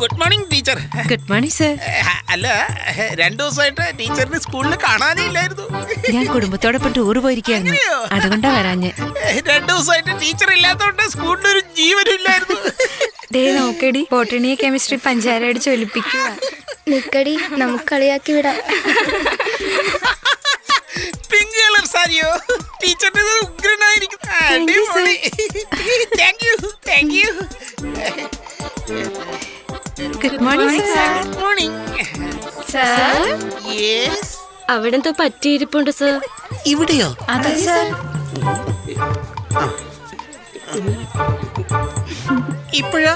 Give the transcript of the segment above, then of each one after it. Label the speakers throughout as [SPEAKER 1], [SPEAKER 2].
[SPEAKER 1] Good morning teacher.
[SPEAKER 2] Good morning sir.
[SPEAKER 1] അല്ല, 2 ദിവസമായിട്ട് ടീച്ചറിന് സ്കൂളിൽ കാണാനേ ഇല്ലായിരുന്നു.
[SPEAKER 2] ഞാൻ കുടുംബത്തോടൊപ്പം ടൂർ പോയിരിക്കുകയായിരുന്നു, അതുകൊണ്ടാ വരാഞ്ഞ്.
[SPEAKER 1] 2 ദിവസമായിട്ട് ടീച്ചർ ഇല്ലാത്തതുകൊണ്ട് സ്കൂളിലൊരു ജീവനും ഇല്ലായിരുന്നു.
[SPEAKER 3] ദേ നോക്കടി, ബോട്ടണി കെമിസ്ട്രി പഞ്ചാര അടിച്ച് ഒലിപ്പിക്കുക. നിക്കടി, നമുക്ക് കളിയാക്കി വിടാം.
[SPEAKER 1] പിങ്ക് കളർ സാരിയോ? ടീച്ചറിന് ഉഗ്രനായിരിക്കും. Thank you.
[SPEAKER 2] Good morning sir.
[SPEAKER 1] Good morning
[SPEAKER 3] sir,
[SPEAKER 1] yes.
[SPEAKER 4] അവിടെ എന്തോ പറ്റിയിരിപ്പുണ്ട് സർ.
[SPEAKER 1] ഇവിടെയോ?
[SPEAKER 3] അതെ സർ.
[SPEAKER 1] ഇപ്പോഴോ?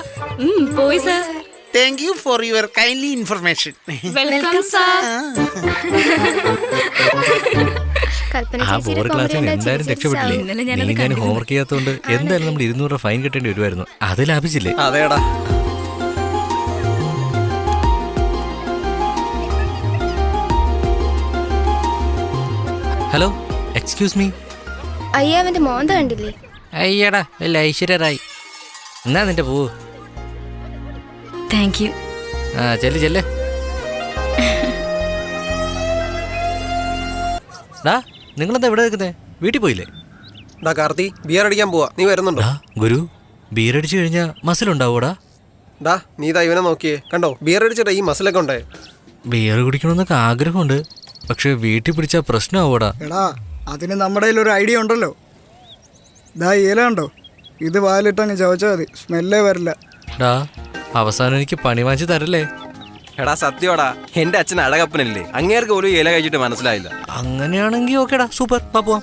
[SPEAKER 4] പോയി sir.
[SPEAKER 1] Thank you for your kindly information.
[SPEAKER 4] Welcome sir.
[SPEAKER 5] ആ ബോർ ക്ലാസ്സിന് എന്തായാലും രക്ഷപ്പെട്ടില്ലേ?
[SPEAKER 2] ഇന്നലെ
[SPEAKER 5] നീ
[SPEAKER 2] ഞാനത്
[SPEAKER 5] ഞാൻ ഹോംവർക്ക് ചെയ്യാത്തതുകൊണ്ട് എന്തായാലും നമ്മൾ 200 രൂപ ഫൈൻ കെട്ടേണ്ടി വരുമായിരുന്നു. അത് ലാഭിച്ചില്ലേ?
[SPEAKER 6] അതേടാ.
[SPEAKER 5] Hello, excuse me.
[SPEAKER 3] അയ്യ, അവന്റെ മോന്ത കണ്ടില്ലേ?
[SPEAKER 5] അയ്യടാ, അല്ല ഐശ്വര്യറായി. എന്നാ നിന്റെ പൂ?
[SPEAKER 2] Thank you.
[SPEAKER 5] ആ ചെല്ല്. ഡാ, നിങ്ങളെന്താ ഇവിടെ നിൽക്കുന്നേ? വീട്ടിൽ പോയില്ലേ?
[SPEAKER 6] ഡാ കാർത്തി, ബിയർ അടിക്കാൻ പോവാ, നീ വരുന്നുണ്ടോ?
[SPEAKER 5] ഡാ ഗുരു, ബീർ അടിച്ചു കഴിഞ്ഞാൽ മസിൽ ഉണ്ടാവൂടാ?
[SPEAKER 6] ഡാ, നീ ഇതാ ഇവനെ നോക്കിയേ, കണ്ടോ ബിയർ അടിച്ചിട്ടാ ഈ മസിലൊക്കെ ഉണ്ടായേ.
[SPEAKER 5] ബിയർ കുടിക്കണമെന്നൊക്കെ ആഗ്രഹമുണ്ട്, പക്ഷെ വീട്ടിൽ പിടിച്ചാൽ പ്രശ്നമാവൂടാ.
[SPEAKER 7] എടാ, അതിന് നമ്മുടെ കയ്യിൽ ഒരു ഐഡിയ ഉണ്ടല്ലോ. ദാ ഇല കണ്ടോ, ഇത് വാലിട്ടങ്ങ് ചവച്ചാൽ മതി, സ്മെല്ലേ വരില്ല.
[SPEAKER 5] ഡാ, അവസാനം എനിക്ക് പണി വാങ്ങിച്ച് തരല്ലേ?
[SPEAKER 6] എടാ സത്യമാടാ, എന്റെ അച്ഛൻ അഴകപ്പനല്ലേ, അങ്ങേർക്ക് പോലും ഇല കഴിച്ചിട്ട് മനസ്സിലായില്ല.
[SPEAKER 5] അങ്ങനെയാണെങ്കിൽ ഓക്കേടാ, സൂപ്പർ, പോവാം.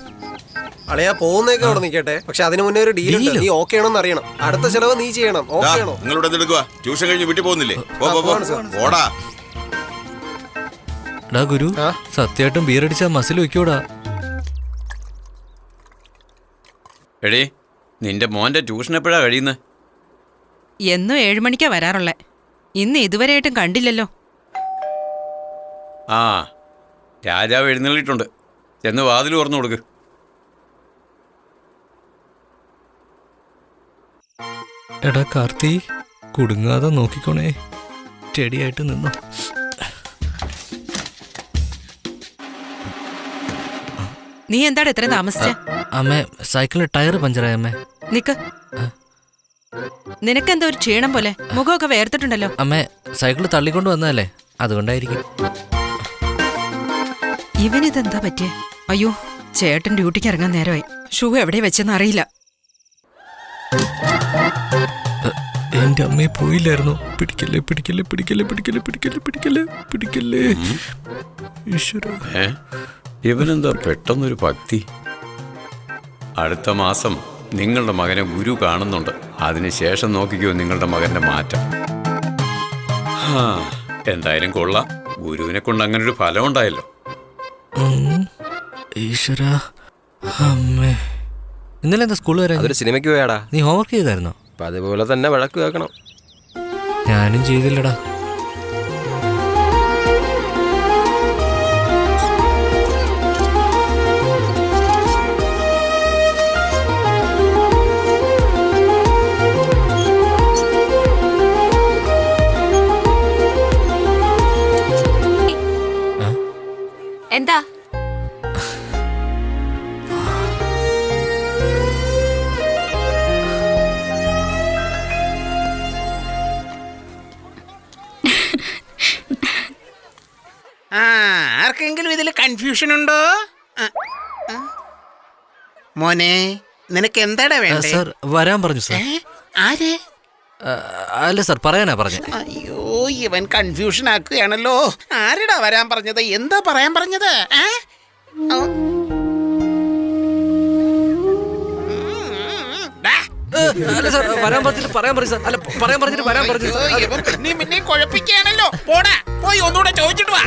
[SPEAKER 6] അളയാ പോകുന്നേക്കെ അവിടെ നിൽക്കട്ടെ, പക്ഷെ അതിന് മുന്നേ ഒരു ഡീൽ ഉണ്ട്, നീ ഓക്കെ ആണോന്ന് അറിയണം. അടുത്ത ചെലവ് നീ ചെയ്യണം, ഓക്കെ ആണോ?
[SPEAKER 8] ട്യൂഷൻ കഴിഞ്ഞ് വീട്ടിൽ പോകുന്നില്ലേ? ഓടാ.
[SPEAKER 5] ഡാ ഗുരു, സത്യമായിട്ടും ബീർ അടിച്ചാൽ മസിൽ വെക്കൂടാ?
[SPEAKER 8] എടേ, നിന്റെ മോന്റെ ട്യൂഷൻ എപ്പോഴാ കഴിയുന്നത്?
[SPEAKER 2] എന്നും 7 മണിക്കാ വരാറുള്ളേ. ഇന്ന് ഇതുവരെയായിട്ടും കണ്ടില്ലല്ലോ.
[SPEAKER 8] ആ, രാജാവ് എഴുന്നള്ളിട്ടുണ്ട്, ചെന്ന് വാതിൽ തുറന്നു കൊടുക്ക്.
[SPEAKER 5] എടാ കാർത്തി, കുടുങ്ങാതെ നോക്കിക്കോണേ, സ്റ്റഡിയായിട്ട് നിന്നോ.
[SPEAKER 2] നീ എന്താണ് ഇത്രയും താമസിച്ച?
[SPEAKER 5] അമ്മേ, സൈക്കിളിന് ടയർ പഞ്ചറായ അമ്മേ.
[SPEAKER 2] നിക്ക്, നിനക്കെന്തോ ഒരു ക്ഷീണം പോലെ, മുഖമൊക്കെ വേർത്തിട്ടുണ്ടല്ലോ.
[SPEAKER 5] അമ്മേ, സൈക്കിൾ തള്ളിക്കൊണ്ട് വന്നതല്ലേ, അതുകൊണ്ടായിരിക്കും.
[SPEAKER 2] ഇവനിതെന്താ പറ്റിയേ? അയ്യോ, ചേട്ടൻ ഡ്യൂട്ടിക്ക് ഇറങ്ങാൻ നേരമായി. ഷൂ എവിടെ വെച്ചെന്ന് അറിയില്ല.
[SPEAKER 5] എന്റെ അമ്മയെ പോയില്ലായിരുന്നു. പിടിക്കല്ലേ. ഈശ്വരാ,
[SPEAKER 8] ഇവനെന്താ പെട്ടെന്നൊരു ഭക്തി? അടുത്ത മാസം നിങ്ങളുടെ മകനെ ഗുരു കാണുന്നുണ്ട്, അതിനുശേഷം നോക്കിക്കോ നിങ്ങളുടെ മകന്റെ മാറ്റം. എന്തായാലും കൊള്ളാം, ഗുരുവിനെ കൊണ്ട് അങ്ങനെ ഒരു ഫലം ഉണ്ടായല്ലോ.
[SPEAKER 5] ഈശ്വരാ, അമ്മേ. ഇന്നലെ എന്താ സ്കൂളിൽ വരാൻ?
[SPEAKER 6] അതൊരു സിനിമയ്ക്ക് പോയാടാ.
[SPEAKER 5] നീ ഹോംവർക്ക് ചെയ്തായിരുന്നോ?
[SPEAKER 6] അപ്പൊ അതുപോലെ തന്നെ വഴക്ക് കേൾക്കണം.
[SPEAKER 5] ഞാനും ചെയ്തില്ലടാ.
[SPEAKER 4] എന്താ?
[SPEAKER 1] ആർക്കെങ്കിലും ഇതിൽ കൺഫ്യൂഷൻ ഉണ്ടോ? മോനെ, നിനക്ക് എന്താടാ വേണ്ടേ?
[SPEAKER 5] സാർ വരാൻ പറഞ്ഞു സാർ.
[SPEAKER 1] ആര്?
[SPEAKER 5] അല്ല സാർ, പറയാനാ പറഞ്ഞേ.
[SPEAKER 1] അയ്യോ, ഇവൻ കൺഫ്യൂഷൻ ആക്കുകയാണല്ലോ. ആരെടാ വരാൻ പറഞ്ഞത്? എന്താ പറയാൻ പറഞ്ഞത്? പിന്നെ കുഴപ്പിക്കുകയാണല്ലോ. പോടാ, പോയി ഒന്നുകൂടെ ചോദിച്ചിട്ട് വാ.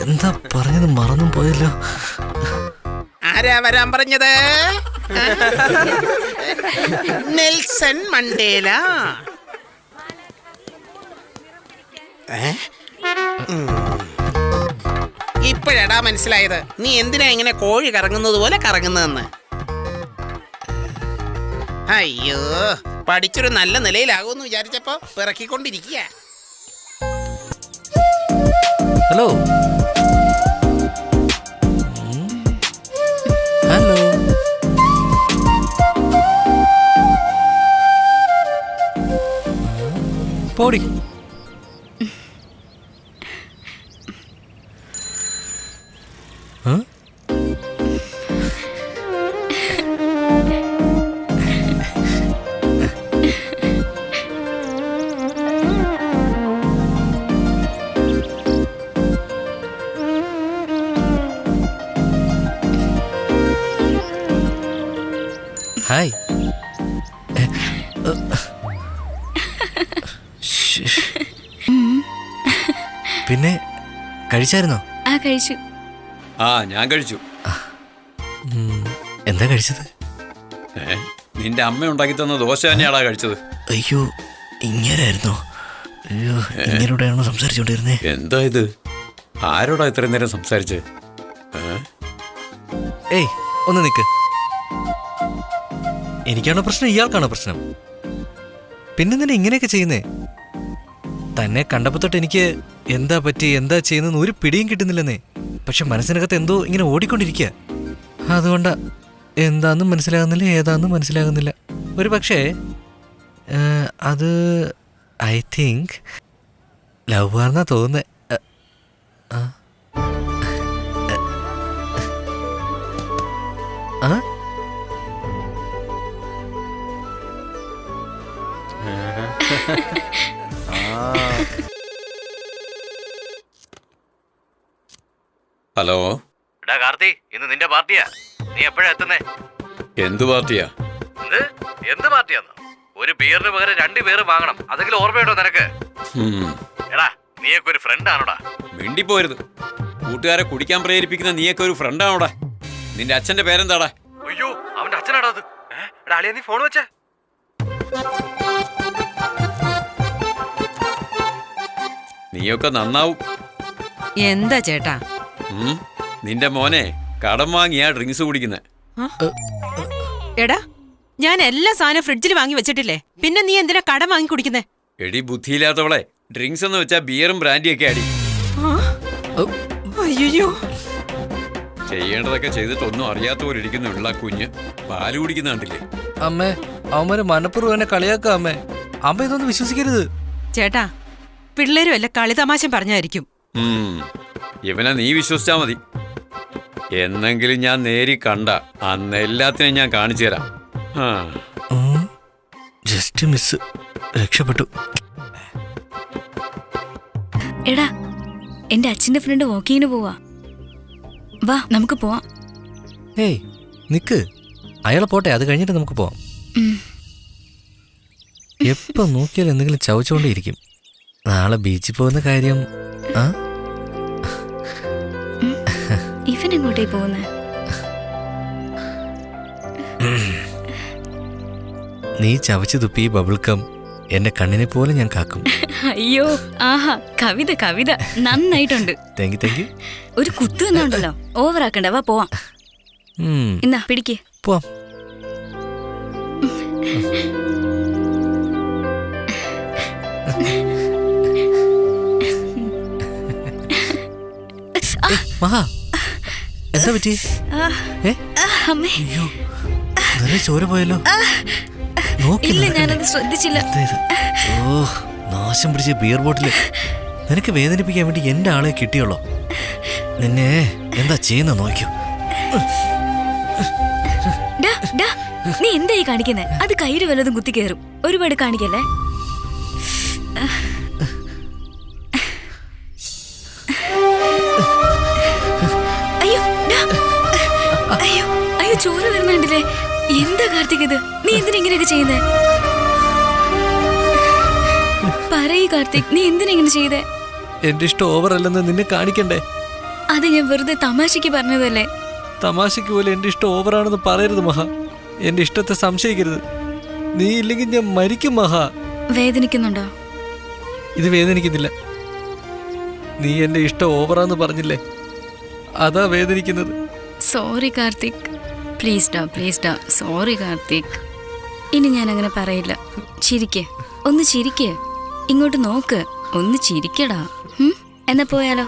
[SPEAKER 5] എന്താ പറഞ്ഞത് മറന്നും പോയല്ലോ.
[SPEAKER 1] ആരാ വരാൻ പറഞ്ഞത്? Nelson Mandela. ഇപ്പോഴാടാ മനസ്സിലായത് നീ എന്തിനാ ഇങ്ങനെ കോഴി കറങ്ങുന്നത് പോലെ കറങ്ങുന്നതെന്ന്. അയ്യോ, പഠിച്ചൊരു നല്ല നിലയിലാകുമെന്ന് വിചാരിച്ചപ്പോ പിറക്കിക്കൊണ്ടിരിക്കുക.
[SPEAKER 5] ഹലോ ഹലോ പോടി. ഹായ്. പിന്നെ കഴിച്ചായിരുന്നോ?
[SPEAKER 3] ആ കഴിച്ചു.
[SPEAKER 8] ഞാൻ കഴിച്ചു.
[SPEAKER 5] എന്താ കഴിച്ചത്?
[SPEAKER 8] നിന്റെ അമ്മ ഉണ്ടാക്കി തന്ന ദോശ തന്നെയാടാ കഴിച്ചത്.
[SPEAKER 5] അയ്യോ ഇങ്ങനായിരുന്നോ? അയ്യോ ഇങ്ങനോടെയാണോ സംസാരിച്ചോണ്ടിരുന്നേ?
[SPEAKER 8] എന്താ ഇത്? ആരോടാ ഇത്രയും നേരം സംസാരിച്ച്?
[SPEAKER 5] ഏയ് ഒന്ന് നിക്ക്. എനിക്കാണോ പ്രശ്നം ഇയാൾക്കാണോ പ്രശ്നം? പിന്നെന്തിനാ ഇങ്ങനെയൊക്കെ ചെയ്യുന്നേ? തന്നെ കണ്ടപ്പോ തൊട്ട് എനിക്ക് എന്താ പറ്റി എന്താ ചെയ്യുന്നെന്ന് ഒരു പിടിയും കിട്ടുന്നില്ലെന്നേ. പക്ഷെ മനസ്സിനകത്ത് എന്തോ ഇങ്ങനെ ഓടിക്കൊണ്ടിരിക്കുക. അതുകൊണ്ടാ എന്താന്നും മനസ്സിലാകുന്നില്ല ഏതാന്നും മനസ്സിലാകുന്നില്ല. ഒരു പക്ഷേ അത് ഐ തിങ്ക് ലവ് ആണെന്നാ തോന്നുന്നേ.
[SPEAKER 8] ഹലോ
[SPEAKER 5] കാർത്തി, ഇന്ന് നിന്റെ പാർട്ടിയാ. നീ എപ്പോഴാ എത്തുന്നേ?
[SPEAKER 8] എന്ത് പാർട്ടിയാ?
[SPEAKER 5] എന്ത് പാർട്ടിയാന്ന്? ഒരു ബിയറിന് പകരം 2 ബിയർ വാങ്ങണം. അതെങ്കിലും ഓർമ്മയുണ്ടോ നിനക്ക്? എടാ നീയൊക്കെ ഒരു ഫ്രണ്ട് ആണോടാ?
[SPEAKER 8] മിണ്ടിപ്പോരുത്. കൂട്ടുകാരെ കുടിക്കാൻ പ്രേരിപ്പിക്കുന്ന നീയൊക്കെ ഒരു ഫ്രണ്ടാണോടാ? നിന്റെ അച്ഛന്റെ പേരെന്താടാ?
[SPEAKER 5] അയ്യോ അവന്റെ അച്ഛനാടാ അത്. എടാ അളിയാ നീ ഫോൺ വെച്ചേ.
[SPEAKER 8] നീയൊക്കെ നന്നാവും.
[SPEAKER 2] എന്താ ചേട്ടാ?
[SPEAKER 8] നിന്റെ മോനെ കടം വാങ്ങിയാ ഡ്രിങ്ക്സ് കുടിക്കുന്നത്.
[SPEAKER 2] എടാ ഞാൻ എല്ലാ സാധനവും ഫ്രിഡ്ജിൽ വാങ്ങി വെച്ചിട്ടില്ലേ, പിന്നെ നീ എന്തിനാ കടം വാങ്ങി കുടിക്കുന്നേ?
[SPEAKER 8] എടി ബുദ്ധിയില്ലാത്തവളെ, ഡ്രിങ്ക്സ് എന്ന് വെച്ചാ ബിയറും ബ്രാൻഡിയൊക്കെ അടി.
[SPEAKER 2] അയ്യോ
[SPEAKER 8] ചെയ്യേണ്ടതൊക്കെ ചെയ്തിട്ടൊന്നും അറിയാത്തവരിയ്ക്കുന്നുള്ള കുഞ്ഞ് പാല് കുടിക്കുന്ന കണ്ടില്ലേ?
[SPEAKER 5] അമ്മേ അവന്മാര് മനപ്പുറം എന്നെ കളിയാക്കാം. അമ്മേ അമ്മ ഇതൊന്നും വിശ്വസിക്കരുത്.
[SPEAKER 2] ചേട്ടാ പിള്ളേരും എല്ലാം കളി തമാശ പറഞ്ഞായിരിക്കും.
[SPEAKER 8] ഇവനെ നീ വിശ്വസിച്ചാ മതി. എന്നെങ്കിലും ഞാൻ നേരി കണ്ട അന്ന് എല്ലാത്തിനും ഞാൻ കാണിച്ചു തരാം.
[SPEAKER 5] ജസ്റ്റ് മിസ്, രക്ഷപ്പെട്ടു.
[SPEAKER 3] എടാ എന്റെ അച്ഛന്റെ ഫ്രണ്ട് വോക്കിങ്ങിന് പോവാ. വാ നമുക്ക് പോവാം.
[SPEAKER 5] ഏയ് നിക്ക്, അയാളെ പോട്ടെ, അത് കഴിഞ്ഞിട്ട് നമുക്ക് പോവാം. എപ്പോ നോക്കിയാലും എന്തെങ്കിലും ചവച്ചുകൊണ്ടേയിരിക്കും. നാളെ ബീച്ചിൽ പോകുന്ന കാര്യം
[SPEAKER 3] ഇവൻ എങ്ങോട്ടേ പോകുന്നേ?
[SPEAKER 5] നീ ചവച്ചു തുപ്പി ബബിൾക്കം എന്റെ കണ്ണിനെ പോലെ ഞാൻ കാക്കും.
[SPEAKER 3] അയ്യോ ആഹാ, കവിത കവിത നന്നായിട്ടുണ്ട്.
[SPEAKER 5] Thank you.
[SPEAKER 3] ഒരു കുത്തു എന്നുണ്ടല്ലോ, ഓവറാക്കണ്ട. വാ പോവാം. എന്നാ പിടിക്ക്.
[SPEAKER 5] പോവാം. മഹാ എന്താ പറ്റി? അയ്യോ നിറയെ ചോര പോയല്ലോ.
[SPEAKER 3] ഇല്ല ഞാനത് ശ്രദ്ധിച്ചില്ല.
[SPEAKER 5] ഓ നാശം പിടിച്ച ബിയർ ബോട്ടില്. നിനക്ക് വേദനിപ്പിക്കാൻ വേണ്ടി എന്റെ ആളെ കിട്ടിയുള്ളോ? നിന്നെ എന്താ ചെയ്യുന്ന നോക്കൂ.
[SPEAKER 3] നീ എന്തായി കാണിക്കുന്നേ? അത് കയ്യില് വല്ലതും കുത്തി കയറും. ഒരുപാട് കാണിക്കല്ലേ. അയ്യോ അയ്യോ അയ്യോ ചോര വരുന്നുണ്ടല്ലേ. എന്താ കാർത്തിക് ഇത്? നീ എന്തിനാ ഇങ്ങനെയൊക്കെ ചെയ്യുന്നേ? പറയ് കാർത്തിക്, നീ എന്തിനാ ഇങ്ങനെ ചെയ്തേ?
[SPEAKER 5] എന്റെ ഇഷ്ടം ഓവർ അല്ലെന്ന് നിന്നെ കാണിക്കണ്ടേ?
[SPEAKER 3] അത് ഞാൻ വെറുതെ തമാശക്ക് പറഞ്ഞതല്ലേ.
[SPEAKER 5] തമാശക്ക് പോലെ എന്റെ ഇഷ്ടം ഓവറാണെന്ന് പറയരുത് മഹാ. എന്റെ ഇഷ്ടത്തെ സംശയിക്കരുത്. നീ ഇല്ലെങ്കിൽ ഞാൻ മരിക്കും മഹാ.
[SPEAKER 3] വേദനിക്കുന്നുണ്ടോ?
[SPEAKER 5] ഇത് വേദനിക്കുന്നില്ല. നീ എന്റെ ഇഷ്ടം ഓവറാന്ന് പറഞ്ഞില്ലേ, അതാ വേദനിക്കുന്നത്.
[SPEAKER 3] സോറി കാർത്തിക്, പ്ലീസ് ഡാ സോറി കാർത്തിക്. ഇനി ഞാൻ അങ്ങനെ പറയില്ല. ചിരിക്ക്, ഒന്ന് ചിരിക്ക്, ഇങ്ങോട്ട് നോക്ക്, ഒന്ന് ചിരിക്കടാ. എന്നാ പോയാലോ?